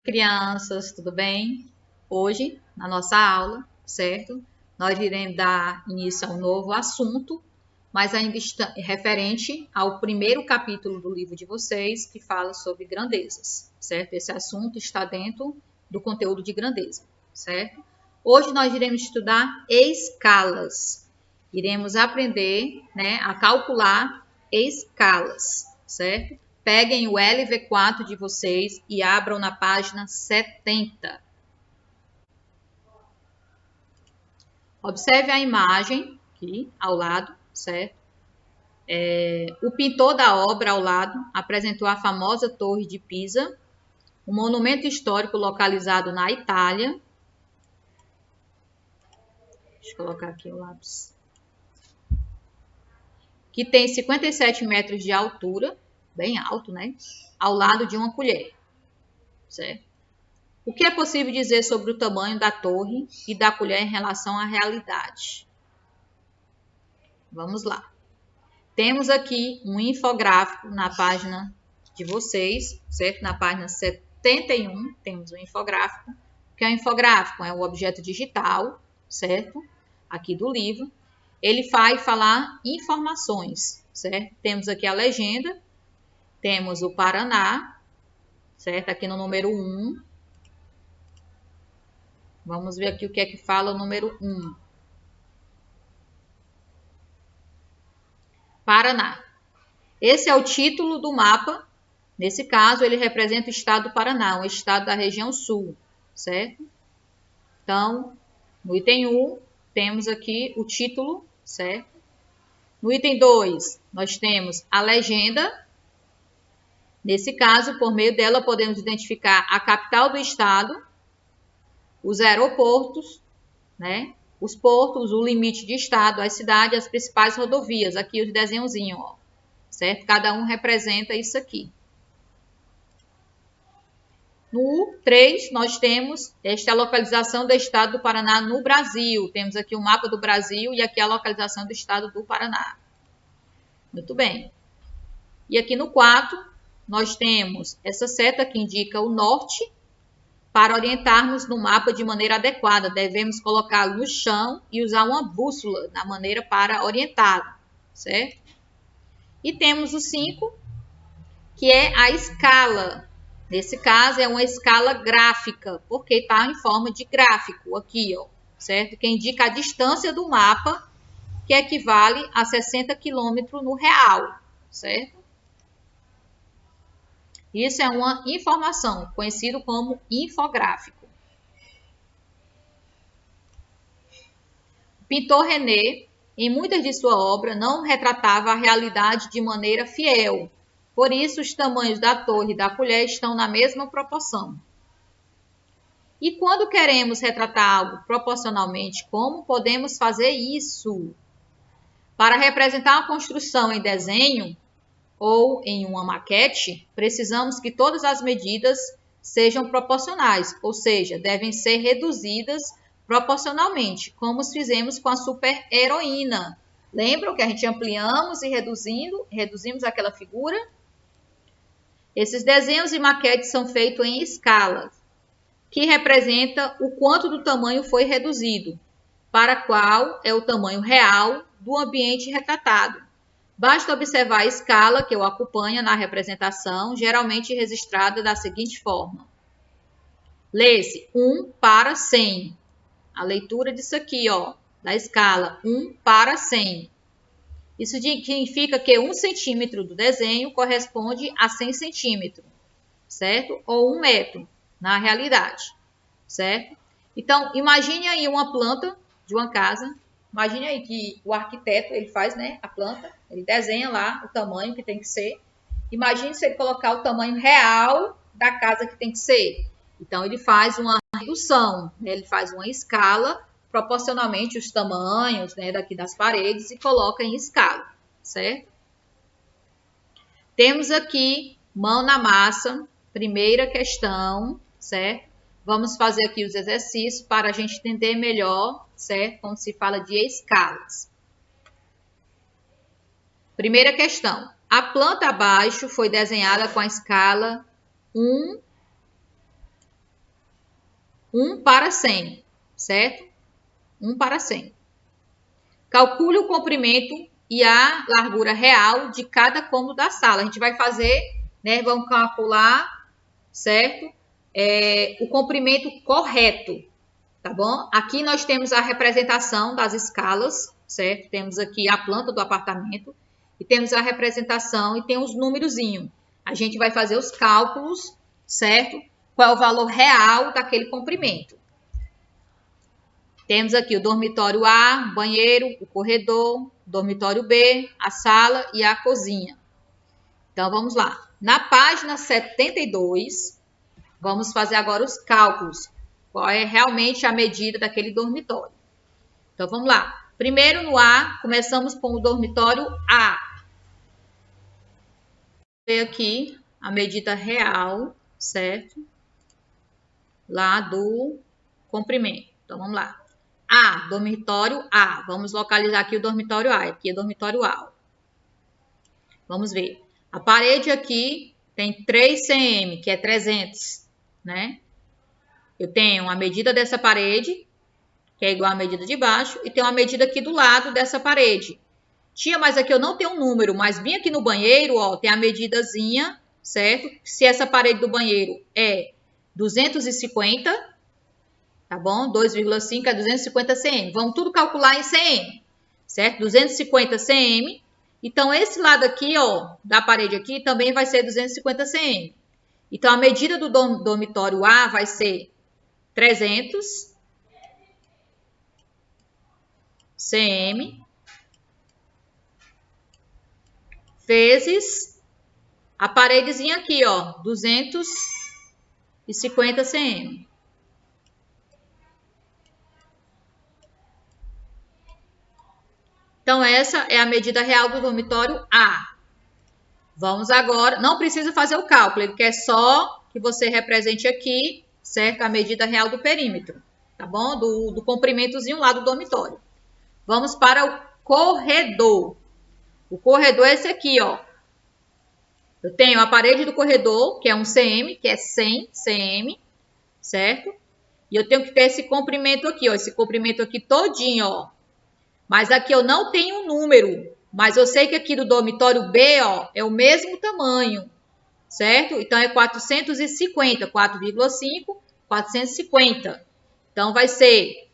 Crianças, tudo bem? Hoje, na nossa aula, certo? Nós iremos dar início a um novo assunto, mas ainda está referente ao primeiro capítulo do livro de vocês, que fala sobre grandezas, certo? Esse assunto está dentro do conteúdo de grandeza, certo? Hoje nós iremos estudar escalas. Iremos aprender, né, a calcular escalas, certo? Peguem o LV4 de vocês e abram na página 70. Observe a imagem aqui ao lado, certo? O pintor da obra ao lado apresentou a famosa Torre de Pisa, um monumento histórico localizado na Itália. Deixa eu colocar aqui o lápis. Que tem 57 metros de altura, bem alto, né? Ao lado de uma colher, certo? O que é possível dizer sobre o tamanho da torre e da colher em relação à realidade? Vamos lá. Temos aqui um infográfico na página de vocês, certo? Na página 71 temos um infográfico. O que é um infográfico? É um objeto digital, certo? Aqui do livro. Ele vai falar informações, certo? Temos aqui a legenda, temos o Paraná, certo? Aqui no número 1. Vamos ver aqui o que é que fala o número 1. Paraná. Esse é o título do mapa. Nesse caso, ele representa o estado do Paraná, um estado da região sul, certo? Então, no item 1, temos aqui o título, certo? No item 2, nós temos a legenda. Nesse caso, por meio dela, podemos identificar a capital do estado, os aeroportos, né? Os portos, o limite de estado, as cidades, as principais rodovias. Aqui os desenhozinhos, ó, certo? Cada um representa isso aqui. No 3, nós temos esta localização do estado do Paraná no Brasil. Temos aqui o mapa do Brasil e aqui a localização do estado do Paraná. Muito bem. E aqui no 4, nós temos essa seta que indica o norte. Para orientarmos no mapa de maneira adequada, devemos colocá-lo no chão e usar uma bússola na maneira para orientá-lo, certo? E temos o 5, que é a escala. Nesse caso, é uma escala gráfica, porque está em forma de gráfico aqui, ó, certo? Que indica a distância do mapa, que equivale a 60 km no real, certo? Isso é uma informação, conhecido como infográfico. O pintor René, em muitas de sua obra, não retratava a realidade de maneira fiel. Por isso, os tamanhos da torre e da colher estão na mesma proporção. E quando queremos retratar algo proporcionalmente, como podemos fazer isso? Para representar uma construção em desenho ou em uma maquete, precisamos que todas as medidas sejam proporcionais, ou seja, devem ser reduzidas proporcionalmente, como fizemos com a super-heroína. Lembram que a gente ampliamos e reduzimos aquela figura? Esses desenhos e maquetes são feitos em escalas, que representa o quanto do tamanho foi reduzido, para qual é o tamanho real do ambiente retratado. Basta observar a escala que o acompanha na representação, geralmente registrada da seguinte forma. Lê-se 1 para 100. A leitura disso aqui, ó, da escala 1 para 100. Isso significa que 1 centímetro do desenho corresponde a 100 centímetros, certo? Ou 1 metro, na realidade, certo? Então, imagine aí uma planta de uma casa. Imagine aí que o arquiteto, ele faz, né, a planta, ele desenha lá o tamanho que tem que ser. Imagine se ele colocar o tamanho real da casa que tem que ser. Então, ele faz uma redução, né? Ele faz uma escala proporcionalmente os tamanhos, né, daqui das paredes e coloca em escala, certo? Temos aqui mão na massa, primeira questão, certo? Vamos fazer aqui os exercícios para a gente entender melhor, certo? Quando se fala de escalas. Primeira questão. A planta abaixo foi desenhada com a escala 1 1 para 100, certo? 1 para 100. Calcule o comprimento e a largura real de cada cômodo da sala. A gente vai fazer, né? Vamos calcular, certo? O comprimento correto, tá bom? Aqui nós temos a representação das escalas, certo? Temos aqui a planta do apartamento e temos a representação e tem os númerozinhos. A gente vai fazer os cálculos, certo? Qual é o valor real daquele comprimento. Temos aqui o dormitório A, o banheiro, o corredor, o dormitório B, a sala e a cozinha. Então, vamos lá. Na página 72, vamos fazer agora os cálculos. Qual é realmente a medida daquele dormitório. Então, vamos lá. Primeiro, no A, começamos com o dormitório A. Vou ver aqui a medida real, certo? Lá do comprimento. Então, vamos lá. A, dormitório A. Vamos localizar aqui o dormitório A. Aqui é o dormitório A. Vamos ver. A parede aqui tem 3 cm, que é 300, né? Eu tenho a medida dessa parede, que é igual à medida de baixo, e tem uma medida aqui do lado dessa parede. Tia, mas aqui eu não tenho um número, mas vim aqui no banheiro, ó, tem a medidazinha, certo? Se essa parede do banheiro é 250, tá bom? 2,5 é 250 cm. Vamos tudo calcular em cm, certo? 250 cm. Então, esse lado aqui, ó, da parede aqui, também vai ser 250 cm. Então, a medida do dormitório A vai ser 300 cm vezes a paredezinha aqui, ó, 250 cm. Então, essa é a medida real do dormitório A. Vamos agora, não precisa fazer o cálculo, ele quer só que você represente aqui, certo? A medida real do perímetro, tá bom? Do comprimentozinho lá do dormitório. Vamos para o corredor. O corredor é esse aqui, ó. Eu tenho a parede do corredor, que é 1 cm, que é 100 cm, certo? E eu tenho que ter esse comprimento aqui, ó. Esse comprimento aqui todinho, ó. Mas aqui eu não tenho um número. Mas eu sei que aqui do dormitório B, ó, é o mesmo tamanho, certo? Então, é 450, 4,5, 450. Então, vai ser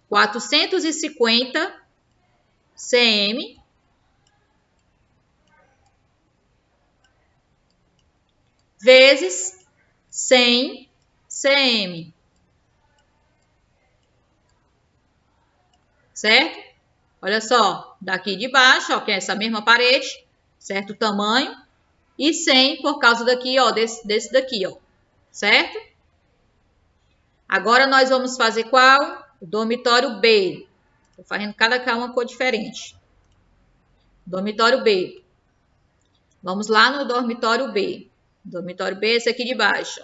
450 cm vezes 100 cm. Certo? Olha só, daqui de baixo, ó, que é essa mesma parede, certo? O tamanho. E 100 por causa daqui, ó, desse daqui, ó. Certo? Agora, nós vamos fazer qual? O dormitório B. Estou fazendo cada uma cor diferente. Dormitório B. Vamos lá no dormitório B. Dormitório B, esse aqui de baixo.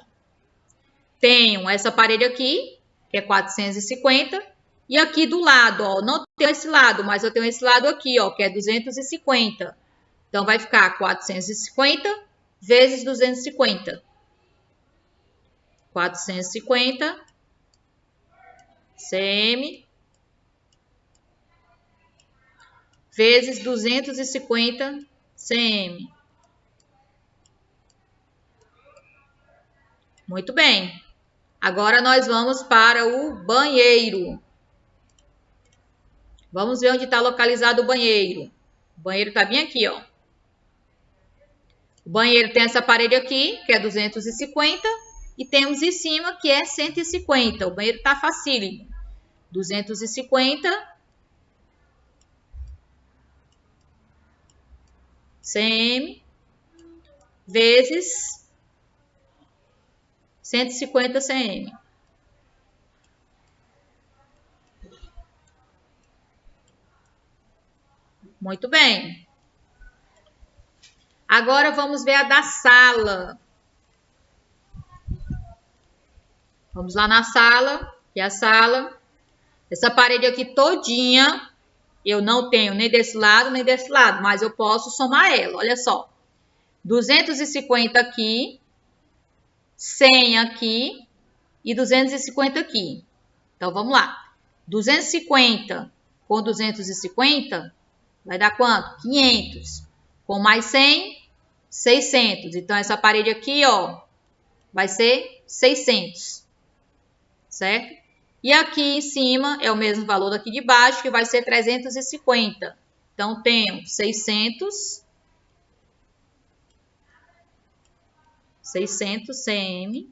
Tenho essa parede aqui, que é 450. E aqui do lado, ó, não tenho esse lado, mas eu tenho esse lado aqui, ó, que é 250. Então, vai ficar 450 vezes 250. 450 cm vezes 250 cm. Muito bem. Agora, nós vamos para o banheiro. Vamos ver onde está localizado o banheiro. O banheiro está bem aqui, ó. O banheiro tem essa parede aqui, que é 250, e temos em cima, que é 150. O banheiro está facílimo. 250 cm vezes 150 cm. Muito bem. Agora vamos ver a da sala. Vamos lá na sala, que é a sala. Essa parede aqui todinha, eu não tenho nem desse lado, nem desse lado, mas eu posso somar ela, olha só. 250 aqui, 100 aqui, e 250 aqui. Então, vamos lá. 250 com 250 vai dar quanto? 500. Com mais 100, 600. Então, essa parede aqui, ó, vai ser 600. Certo? E aqui em cima é o mesmo valor daqui de baixo, que vai ser 350. Então, tenho 600 cm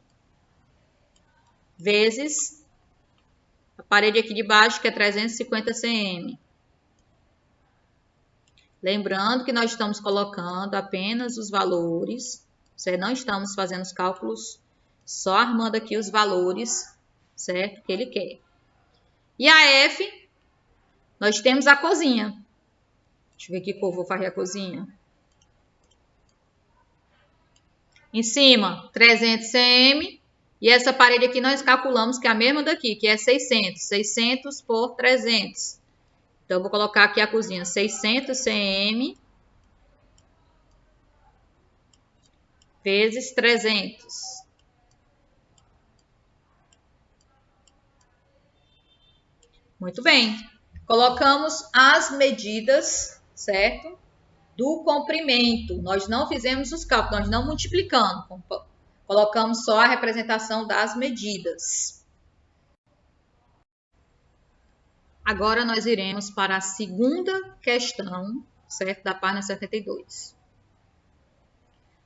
vezes a parede aqui de baixo, que é 350 cm. Lembrando que nós estamos colocando apenas os valores, não estamos fazendo os cálculos, só armando aqui os valores, certo? Que ele quer. E a F, nós temos a cozinha. Deixa eu ver que cor vou fazer a cozinha. Em cima, 300 cm. E essa parede aqui nós calculamos que é a mesma daqui, que é 600. 600 por 300. Então, eu vou colocar aqui a cozinha, 600 cm vezes 300. Muito bem. Colocamos as medidas, certo? Do comprimento. Nós não fizemos os cálculos, nós não multiplicamos. Colocamos só a representação das medidas. Agora nós iremos para a segunda questão, certo? Da página 72.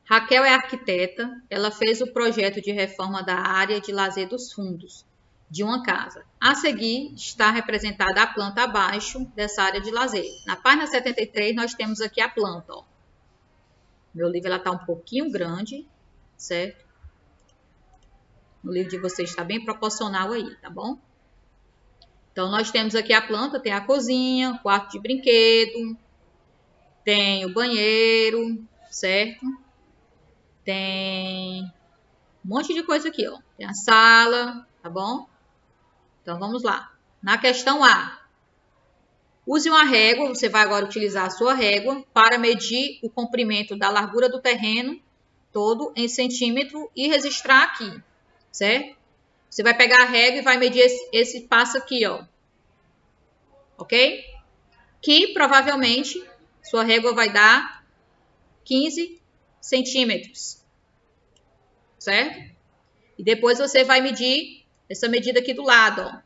Raquel é arquiteta, ela fez o projeto de reforma da área de lazer dos fundos de uma casa. A seguir está representada a planta abaixo dessa área de lazer. Na página 73 nós temos aqui a planta, ó. Meu livro está um pouquinho grande, certo? O livro de vocês está bem proporcional aí, tá bom? Então, nós temos aqui a planta, tem a cozinha, quarto de brinquedo, tem o banheiro, certo? Tem um monte de coisa aqui, ó. Tem a sala, tá bom? Então, vamos lá. Na questão A, use uma régua, você vai agora utilizar a sua régua para medir o comprimento da largura do terreno todo em centímetro e registrar aqui, certo? Você vai pegar a régua e vai medir esse passo aqui, ó. Ok? Que provavelmente sua régua vai dar 15 centímetros. Certo? E depois você vai medir essa medida aqui do lado, ó.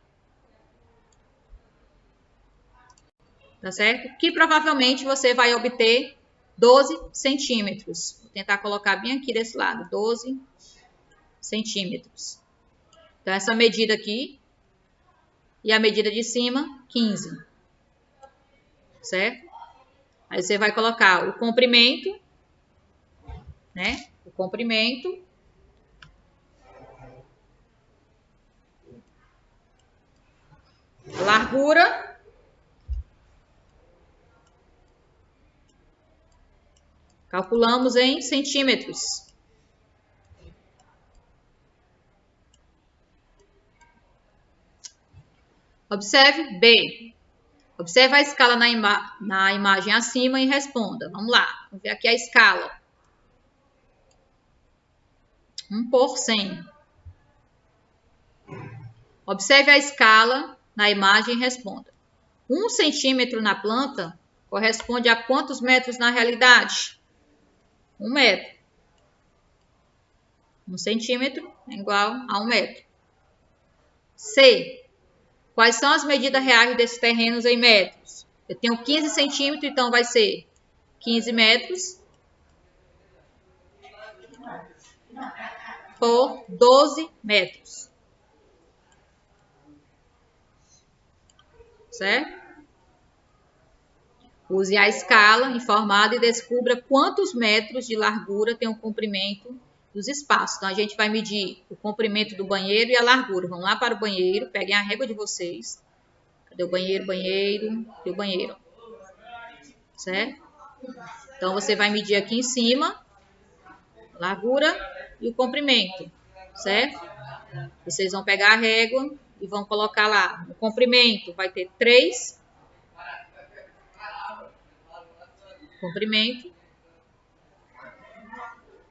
Tá certo? Que provavelmente você vai obter 12 centímetros. Vou tentar colocar bem aqui desse lado, 12 centímetros. Então, essa medida aqui e a medida de cima, 15. Certo? Aí você vai colocar o comprimento, né? O comprimento. A largura. Calculamos em centímetros. Observe B. Observe a escala na imagem acima e responda. Vamos lá. Vamos ver aqui a escala. 1 por 100. Observe a escala na imagem e responda. 1 centímetro na planta corresponde a quantos metros na realidade? 1 metro. 1 centímetro é igual a 1 metro. C. Quais são as medidas reais desses terrenos em metros? Eu tenho 15 centímetros, então vai ser 15 metros por 12 metros. Certo? Use a escala informada e descubra quantos metros de largura tem o comprimento dos espaços. Então, a gente vai medir o comprimento do banheiro e a largura. Vamos lá para o banheiro, peguem a régua de vocês. Cadê o banheiro, banheiro e o banheiro? Certo? Então, você vai medir aqui em cima a largura e o comprimento, certo? Vocês vão pegar a régua e vão colocar lá. O comprimento vai ter 3. Comprimento.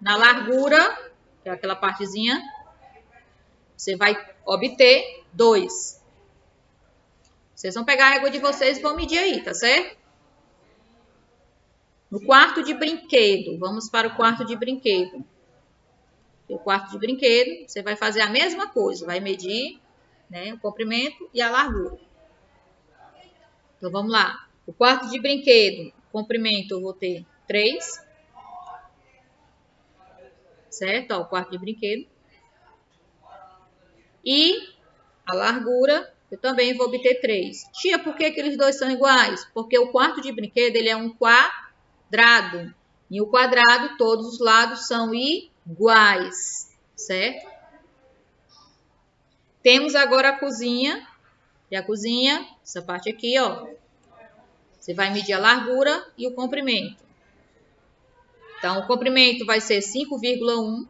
Na largura, que é aquela partezinha, você vai obter 2. Vocês vão pegar a régua de vocês e vão medir aí, tá certo? No quarto de brinquedo, vamos para o quarto de brinquedo. O quarto de brinquedo, você vai fazer a mesma coisa, vai medir, né, o comprimento e a largura. Então, vamos lá. O quarto de brinquedo, o comprimento eu vou ter 3. Certo? Ó, o quarto de brinquedo. E a largura, eu também vou obter 3. Tia, por que eles dois são iguais? Porque o quarto de brinquedo, ele é um quadrado. E o quadrado, todos os lados são iguais, certo? Temos agora a cozinha. E a cozinha, essa parte aqui, ó. Você vai medir a largura e o comprimento. Então, o comprimento vai ser 5,1.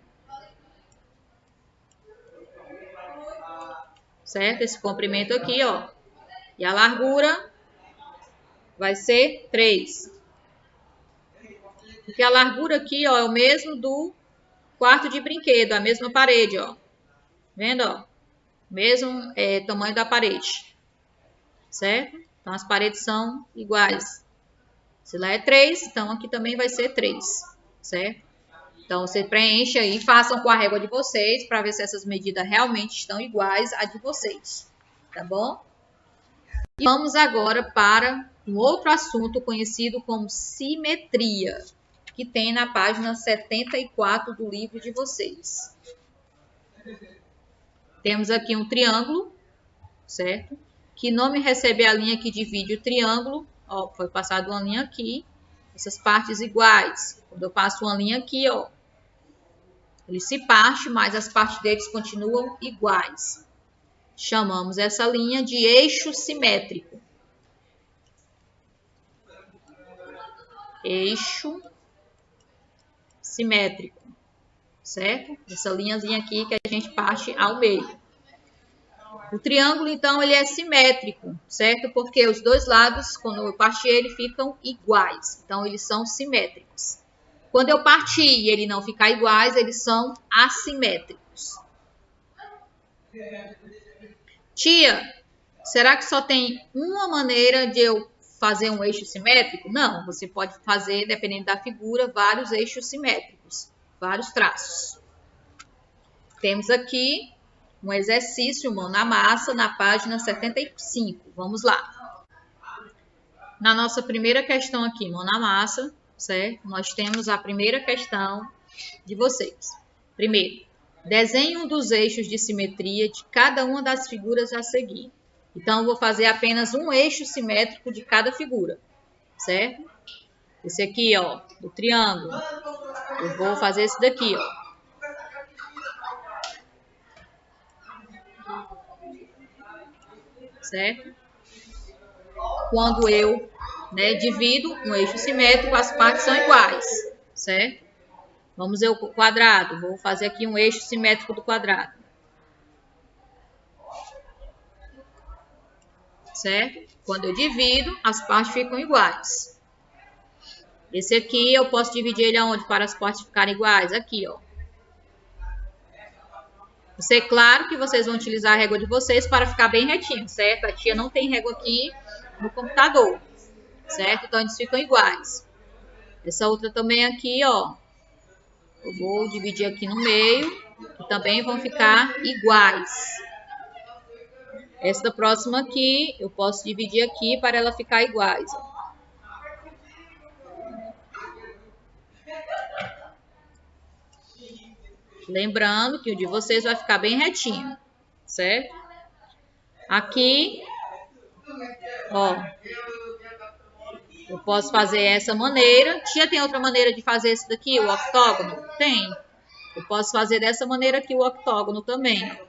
Certo? Esse comprimento aqui, ó. E a largura vai ser 3. Porque a largura aqui, ó, é o mesmo do quarto de brinquedo, a mesma parede, ó. Vendo, ó? Mesmo tamanho da parede. Certo? Então, as paredes são iguais. Se lá é 3, então aqui também vai ser 3. Certo? Então, você preenche aí, façam com a régua de vocês, para ver se essas medidas realmente estão iguais à de vocês. Tá bom? E vamos agora para um outro assunto conhecido como simetria, que tem na página 74 do livro de vocês. Temos aqui um triângulo, certo? Que nome recebe a linha que divide o triângulo? Ó, foi passada uma linha aqui, essas partes iguais. Quando eu passo uma linha aqui, ó, ele se parte, mas as partes deles continuam iguais. Chamamos essa linha de eixo simétrico. Eixo simétrico, certo? Essa linhazinha aqui que a gente parte ao meio. O triângulo, então, ele é simétrico, certo? Porque os dois lados, quando eu partir, ele ficam iguais. Então, eles são simétricos. Quando eu partir e ele não ficar iguais, eles são assimétricos. Tia, será que só tem uma maneira de eu fazer um eixo simétrico? Não, você pode fazer, dependendo da figura, vários eixos simétricos, vários traços. Temos aqui um exercício, mão na massa, na página 75. Vamos lá. Na nossa primeira questão aqui, mão na massa, certo? Nós temos a primeira questão de vocês. Primeiro, desenhe um dos eixos de simetria de cada uma das figuras a seguir. Então, eu vou fazer apenas um eixo simétrico de cada figura, certo? Esse aqui, ó, do triângulo. Eu vou fazer esse daqui, ó. Certo? Quando eu, divido um eixo simétrico, as partes são iguais, certo? Vamos ver o quadrado. Vou fazer aqui um eixo simétrico do quadrado. Certo? Quando eu divido, as partes ficam iguais. Esse aqui, eu posso dividir ele aonde para as partes ficarem iguais? Aqui, ó. Claro que vocês vão utilizar a régua de vocês para ficar bem retinho, certo? A tia não tem régua aqui no computador, certo? Então, eles ficam iguais. Essa outra também aqui, ó. Eu vou dividir aqui no meio, que também vão ficar iguais. Essa próxima aqui, eu posso dividir aqui para ela ficar iguais, ó. Lembrando que o de vocês vai ficar bem retinho, certo? Aqui, ó, eu posso fazer essa maneira. Tia, tem outra maneira de fazer esse daqui, o octógono? Tem. Eu posso fazer dessa maneira aqui o octógono também, ó.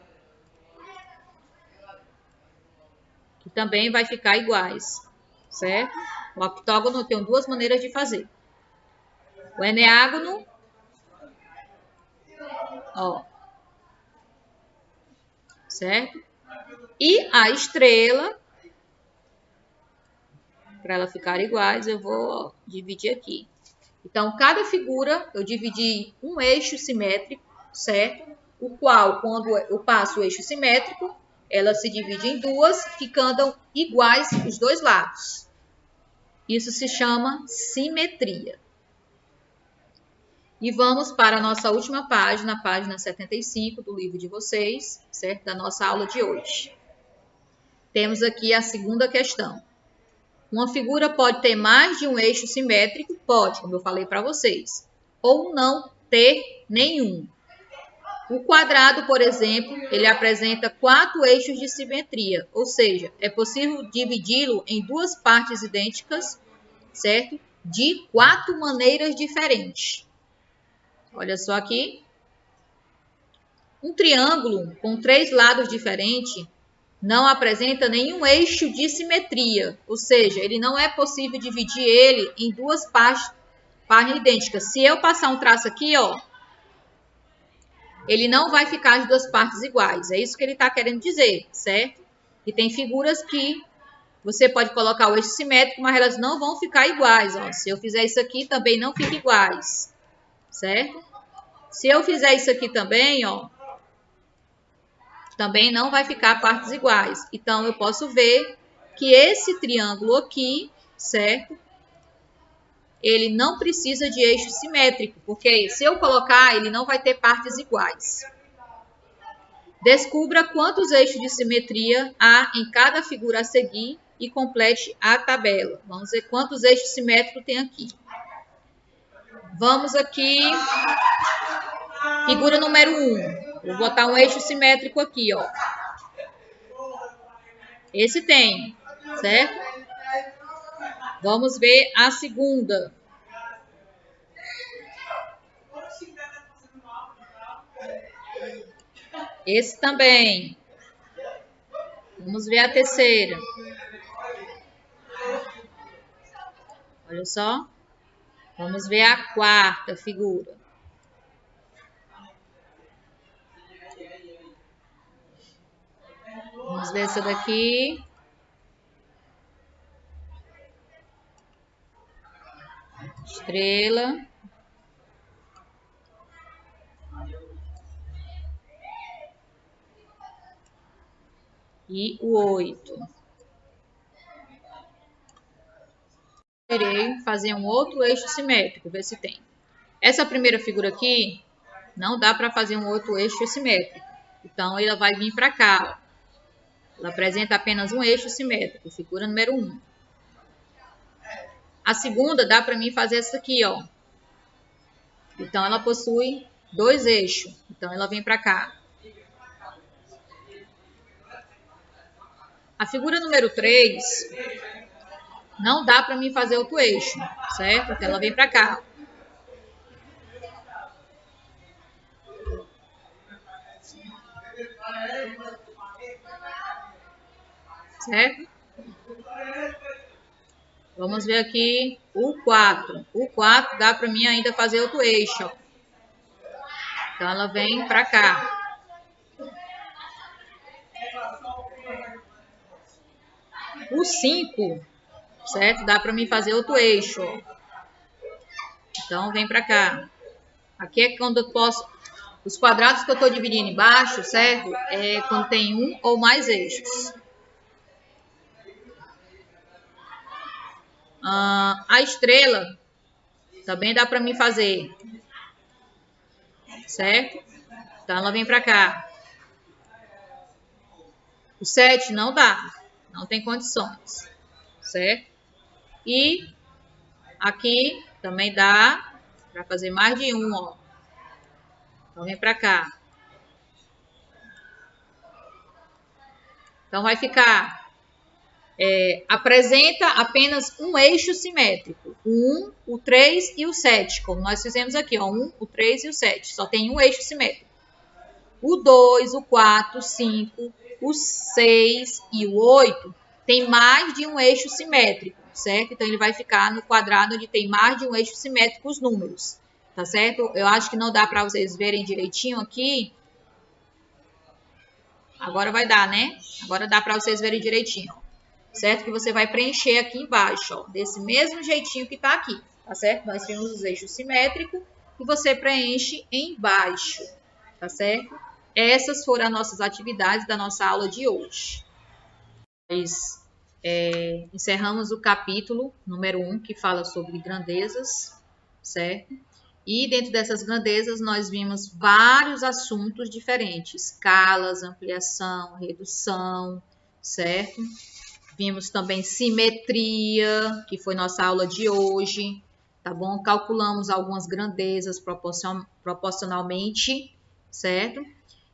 Que também vai ficar iguais, certo? O octógono eu tenho duas maneiras de fazer. O eneágono, ó, certo? E a estrela, para ela ficar iguais, eu vou dividir aqui. Então, cada figura eu dividi um eixo simétrico, certo? o qual, quando eu passo o eixo simétrico, ela se divide em duas, ficando iguais os dois lados. Isso se chama simetria. E vamos para a nossa última página, página 75 do livro de vocês, certo? Da nossa aula de hoje. Temos aqui a segunda questão. Uma figura pode ter mais de um eixo simétrico? Pode, como eu falei para vocês. Ou não ter nenhum. O quadrado, por exemplo, ele apresenta 4 eixos de simetria. Ou seja, é possível dividi-lo em duas partes idênticas, certo? De 4 maneiras diferentes. Olha só aqui. Um triângulo com 3 lados diferentes não apresenta nenhum eixo de simetria. Ou seja, ele não é possível dividir ele em duas partes idênticas. Se eu passar um traço aqui, ó, ele não vai ficar as duas partes iguais. É isso que ele está querendo dizer, certo? E tem figuras que você pode colocar o eixo simétrico, mas elas não vão ficar iguais. Ó. Se eu fizer isso aqui, também não fica iguais, certo? Se eu fizer isso aqui também, ó, também não vai ficar partes iguais. Então, eu posso ver que esse triângulo aqui, certo? Ele não precisa de eixo simétrico, porque se eu colocar, ele não vai ter partes iguais. Descubra quantos eixos de simetria há em cada figura a seguir e complete a tabela. Vamos ver quantos eixos simétricos tem aqui. Vamos aqui, figura número 1. Vou botar um eixo simétrico aqui, ó. Esse tem, certo? Vamos ver a segunda. Esse também. Vamos ver a terceira. Olha só. Vamos ver a quarta figura. Vamos ver essa daqui. Estrela. E o 8. Irei fazer um outro eixo simétrico, ver se tem. Essa primeira figura aqui, não dá para fazer um outro eixo simétrico. Então, ela vai vir para cá. Ó. Ela apresenta apenas um eixo simétrico, figura número 1. A segunda, dá para mim fazer essa aqui, ó. Então, ela possui 2 eixos. Então, ela vem para cá. A figura número 3, não dá para mim fazer outro eixo, certo? Então, ela vem para cá. Certo? Vamos ver aqui o 4. O 4 dá para mim ainda fazer outro eixo. Ó. Então, ela vem para cá. O 5, certo? Dá para mim fazer outro eixo. Ó. Então, vem para cá. Aqui é quando eu posso... Os quadrados que eu estou dividindo embaixo, certo? É quando tem um ou mais eixos. A estrela também dá para mim fazer. Certo? Então, ela vem para cá. O 7 não dá. Não tem condições. Certo? E aqui também dá para fazer mais de um, ó. Então, vem para cá. Então, vai ficar... apresenta apenas um eixo simétrico. O 1, o 3 e o 7. Como nós fizemos aqui, ó. 1, o 3 e o 7. Só tem um eixo simétrico. O 2, o 4, o 5, o 6 e o 8 tem mais de um eixo simétrico, certo? Então, ele vai ficar no quadrado onde tem mais de um eixo simétrico os números, tá certo? Eu acho que não dá para vocês verem direitinho aqui. Agora vai dar, né? Agora dá para vocês verem direitinho, ó. Certo? Que você vai preencher aqui embaixo, ó, desse mesmo jeitinho que tá aqui, tá certo? Nós temos os eixos simétricos e você preenche embaixo, tá certo? essas foram as nossas atividades da nossa aula de hoje. Nós encerramos o capítulo número 1, que fala sobre grandezas, certo? E dentro dessas grandezas nós vimos vários assuntos diferentes, escalas, ampliação, redução, certo? Vimos também simetria, que foi nossa aula de hoje, tá bom? Calculamos algumas grandezas proporcionalmente, certo?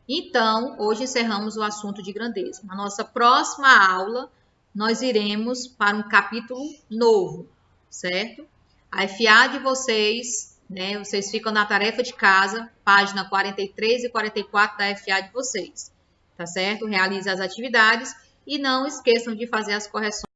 Então, hoje encerramos o assunto de grandeza. Na nossa próxima aula, nós iremos para um capítulo novo, certo? A FA de vocês, né? Vocês ficam na tarefa de casa, página 43 e 44 da FA de vocês, tá certo? Realize as atividades e não esqueçam de fazer as correções